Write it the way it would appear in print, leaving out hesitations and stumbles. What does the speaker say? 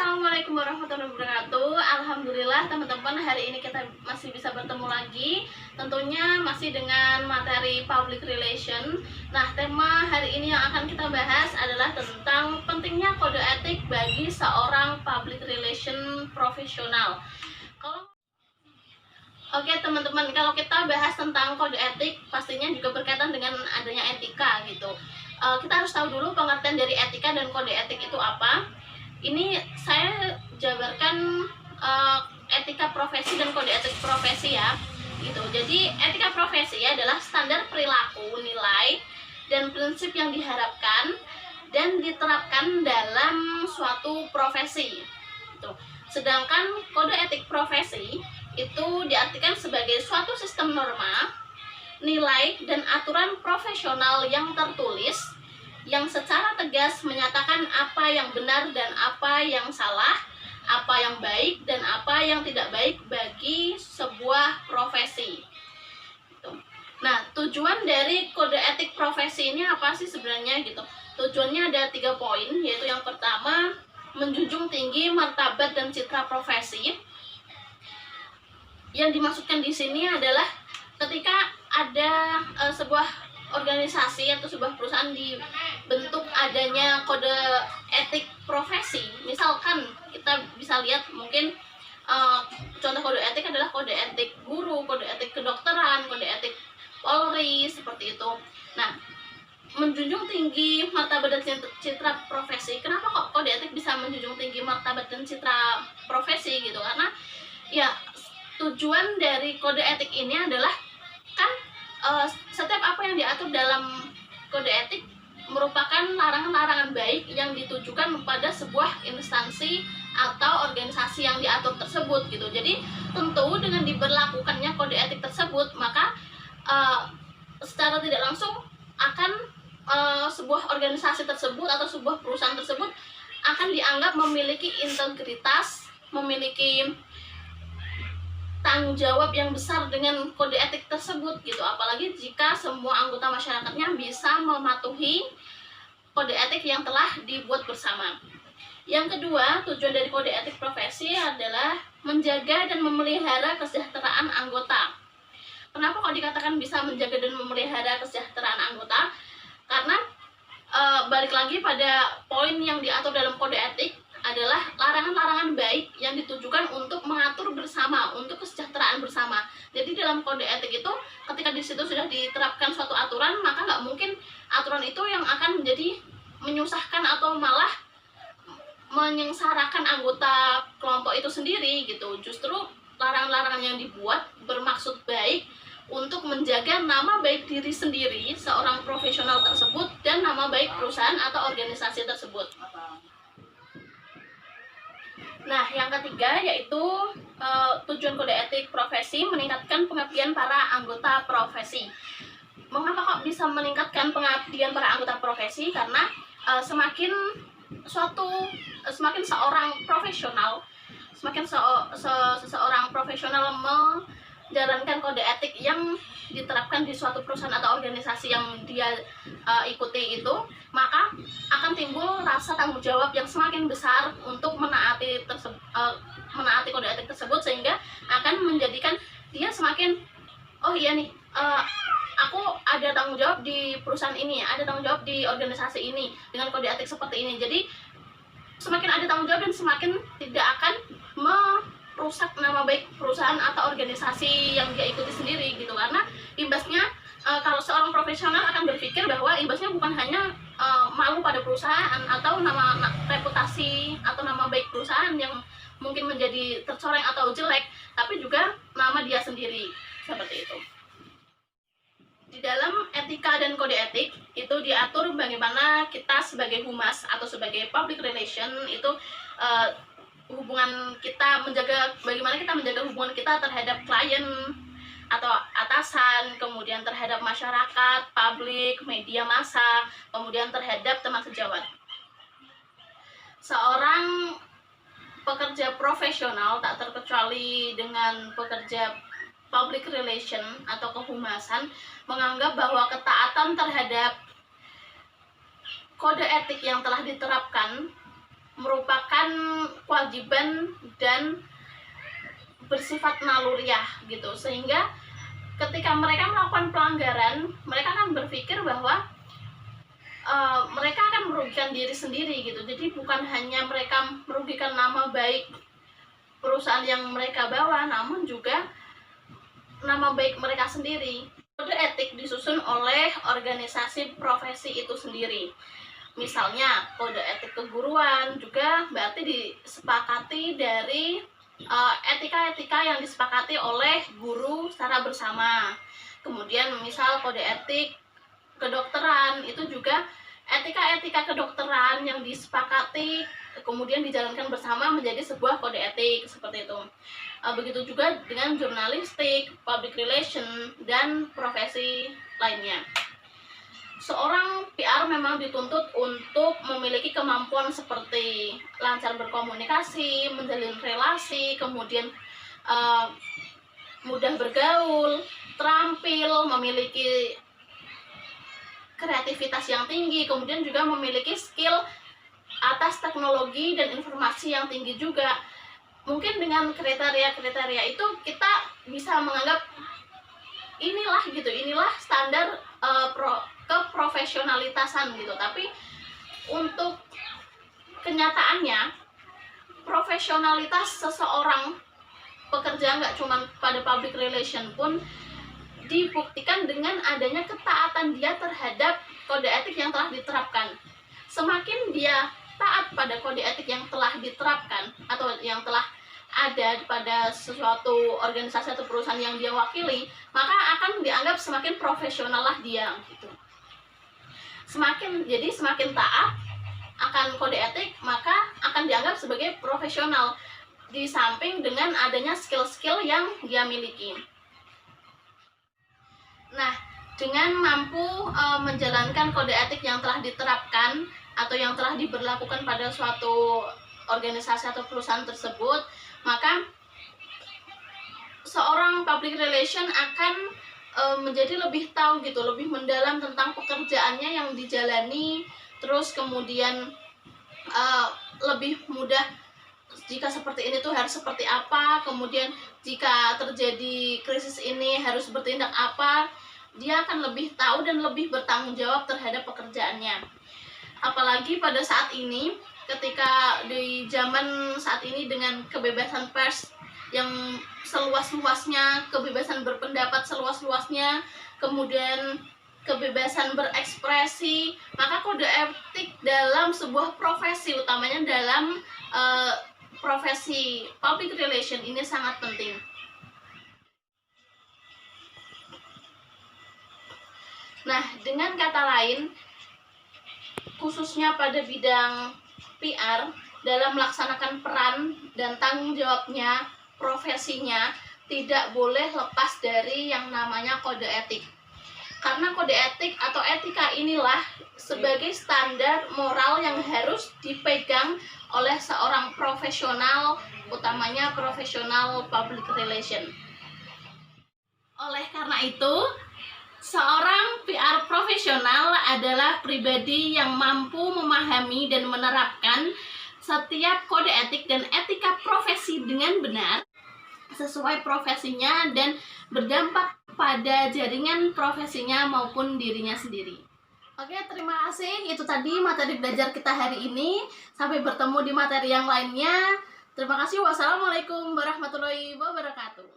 Assalamualaikum warahmatullahi wabarakatuh. Alhamdulillah teman-teman, hari ini kita masih bisa bertemu lagi. Tentunya masih dengan materi public relation. Nah, tema hari ini yang akan kita bahas adalah tentang pentingnya kode etik bagi seorang public relation profesional. Oke teman-teman, kalau kita bahas tentang kode etik, pastinya juga berkaitan dengan adanya etika gitu. Kita harus tahu dulu pengertian dari etika dan kode etik itu apa. Ini saya jabarkan etika profesi dan kode etik profesi ya, gitu. Jadi etika profesi adalah standar perilaku, nilai, dan prinsip yang diharapkan dan diterapkan dalam suatu profesi. Gitu. Sedangkan kode etik profesi itu diartikan sebagai suatu sistem norma, nilai, dan aturan profesional yang tertulis yang secara tegas menyatakan apa yang benar dan apa yang salah, apa yang baik dan apa yang tidak baik bagi sebuah profesi. Nah, tujuan dari kode etik profesi ini apa sih sebenarnya gitu? Tujuannya ada 3 poin, yaitu yang pertama, menjunjung tinggi martabat dan citra profesi. Yang dimaksudkan di sini adalah ketika ada sebuah organisasi atau sebuah perusahaan dibentuk adanya kode etik profesi. Misalkan kita bisa lihat mungkin contoh kode etik adalah kode etik guru, kode etik kedokteran, kode etik Polri, seperti itu. Nah, menjunjung tinggi martabat dan citra profesi. Kenapa kok kode etik bisa menjunjung tinggi martabat dan citra profesi gitu? Karena ya tujuan dari kode etik ini adalah kan setiap apa yang diatur dalam kode etik merupakan larangan-larangan baik yang ditujukan kepada sebuah instansi atau organisasi yang diatur tersebut gitu. Jadi tentu dengan diberlakukannya kode etik tersebut, maka secara tidak langsung akan sebuah organisasi tersebut atau sebuah perusahaan tersebut akan dianggap memiliki integritas, memiliki tanggung jawab yang besar dengan kode etik tersebut gitu. Apalagi jika semua anggota masyarakatnya bisa mematuhi kode etik yang telah dibuat bersama. Yang kedua, tujuan dari kode etik profesi adalah menjaga dan memelihara kesejahteraan anggota. Kenapa kok dikatakan bisa menjaga dan memelihara kesejahteraan anggota? Karena balik lagi pada poin yang diatur dalam kode etik adalah larangan-larangan baik yang ditujukan untuk mengatur bersama, untuk kesejahteraan bersama. Jadi dalam kode etik itu, ketika di situ sudah diterapkan suatu aturan, maka nggak mungkin aturan itu yang akan menjadi menyusahkan atau malah menyengsarakan anggota kelompok itu sendiri gitu. Justru larangan-larangan yang dibuat bermaksud baik untuk menjaga nama baik diri sendiri, seorang profesional tersebut, dan nama baik perusahaan atau organisasi tersebut. Nah, yang ketiga yaitu tujuan kode etik profesi meningkatkan pengabdian para anggota profesi. Mengapa kok bisa meningkatkan pengabdian para anggota profesi? Karena semakin seorang profesional, seseorang profesional menjalankan kode etik yang diterapkan di suatu perusahaan atau organisasi yang dia ikuti itu, maka akan timbul rasa tanggung jawab yang semakin besar untuk menaati kode etik tersebut, sehingga akan menjadikan dia semakin, oh iya nih, aku ada tanggung jawab di perusahaan ini, ada tanggung jawab di organisasi ini dengan kode etik seperti ini. Jadi semakin ada tanggung jawab dan semakin tidak akan merusak nama baik perusahaan atau organisasi yang dia ikuti sendiri gitu. Karena imbasnya kalau seorang profesional akan berpikir bahwa imbasnya bukan hanya malu pada perusahaan atau reputasi atau nama baik perusahaan yang mungkin menjadi tercoreng atau jelek, tapi juga nama dia sendiri, seperti itu. Di dalam etika dan kode etik itu diatur bagaimana kita sebagai humas atau sebagai public relation itu hubungan kita bagaimana kita menjaga hubungan kita terhadap klien atau atasan, kemudian terhadap masyarakat, publik, media massa, kemudian terhadap teman sejawat. Seorang pekerja profesional, tak terkecuali dengan pekerja public relation atau kehumasan, menganggap bahwa ketaatan terhadap kode etik yang telah diterapkan merupakan kewajiban dan bersifat naluriah gitu, sehingga ketika mereka melakukan pelanggaran, mereka akan berpikir bahwa mereka akan merugikan diri sendiri gitu. Jadi bukan hanya mereka merugikan nama baik perusahaan yang mereka bawa, namun juga nama baik mereka sendiri. Kode etik disusun oleh organisasi profesi itu sendiri. Misalnya kode etik keguruan juga berarti disepakati dari etika-etika yang disepakati oleh guru secara bersama. Kemudian misal kode etik kedokteran itu juga etika-etika kedokteran yang disepakati kemudian dijalankan bersama menjadi sebuah kode etik seperti itu. Begitu juga dengan jurnalistik, public relation, dan profesi lainnya. Seorang PR memang dituntut untuk memiliki kemampuan seperti lancar berkomunikasi, menjalin relasi, kemudian mudah bergaul, terampil, memiliki kreativitas yang tinggi, kemudian juga memiliki skill atas teknologi dan informasi yang tinggi juga. Mungkin dengan kriteria-kriteria itu kita bisa menganggap inilah standar keprofesionalitasan gitu. Tapi untuk kenyataannya profesionalitas seseorang pekerja nggak cuma pada public relation pun dibuktikan dengan adanya ketaatan dia terhadap kode etik yang telah diterapkan. Semakin dia taat pada kode etik yang telah diterapkan atau yang telah ada pada sesuatu organisasi atau perusahaan yang dia wakili, maka akan dianggap semakin profesional lah dia gitu. Semakin taat akan kode etik, maka akan dianggap sebagai profesional di samping dengan adanya skill-skill yang dia miliki. Nah, dengan mampu menjalankan kode etik yang telah diterapkan atau yang telah diberlakukan pada suatu organisasi atau perusahaan tersebut, maka seorang public relation akan menjadi lebih tahu gitu, lebih mendalam tentang pekerjaannya yang dijalani, terus kemudian lebih mudah jika seperti ini tuh harus seperti apa, kemudian jika terjadi krisis ini harus bertindak apa. Dia akan lebih tahu dan lebih bertanggung jawab terhadap pekerjaannya. Apalagi pada saat ini, ketika di zaman saat ini dengan kebebasan pers yang seluas-luasnya, kebebasan berpendapat seluas-luasnya, kemudian kebebasan berekspresi, maka kode etik dalam sebuah profesi, utamanya dalam profesi public relation ini sangat penting. Nah, dengan kata lain, khususnya pada bidang PR, dalam melaksanakan peran dan tanggung jawabnya, profesinya, tidak boleh lepas dari yang namanya kode etik. Karena kode etik atau etika inilah sebagai standar moral yang harus dipegang oleh seorang profesional, utamanya profesional public relation. Oleh karena itu, seorang PR profesional adalah pribadi yang mampu memahami dan menerapkan setiap kode etik dan etika profesi dengan benar sesuai profesinya dan berdampak pada jaringan profesinya maupun dirinya sendiri. Oke, terima kasih. Itu tadi materi belajar kita hari ini. Sampai bertemu di materi yang lainnya. Terima kasih. Wassalamualaikum warahmatullahi wabarakatuh.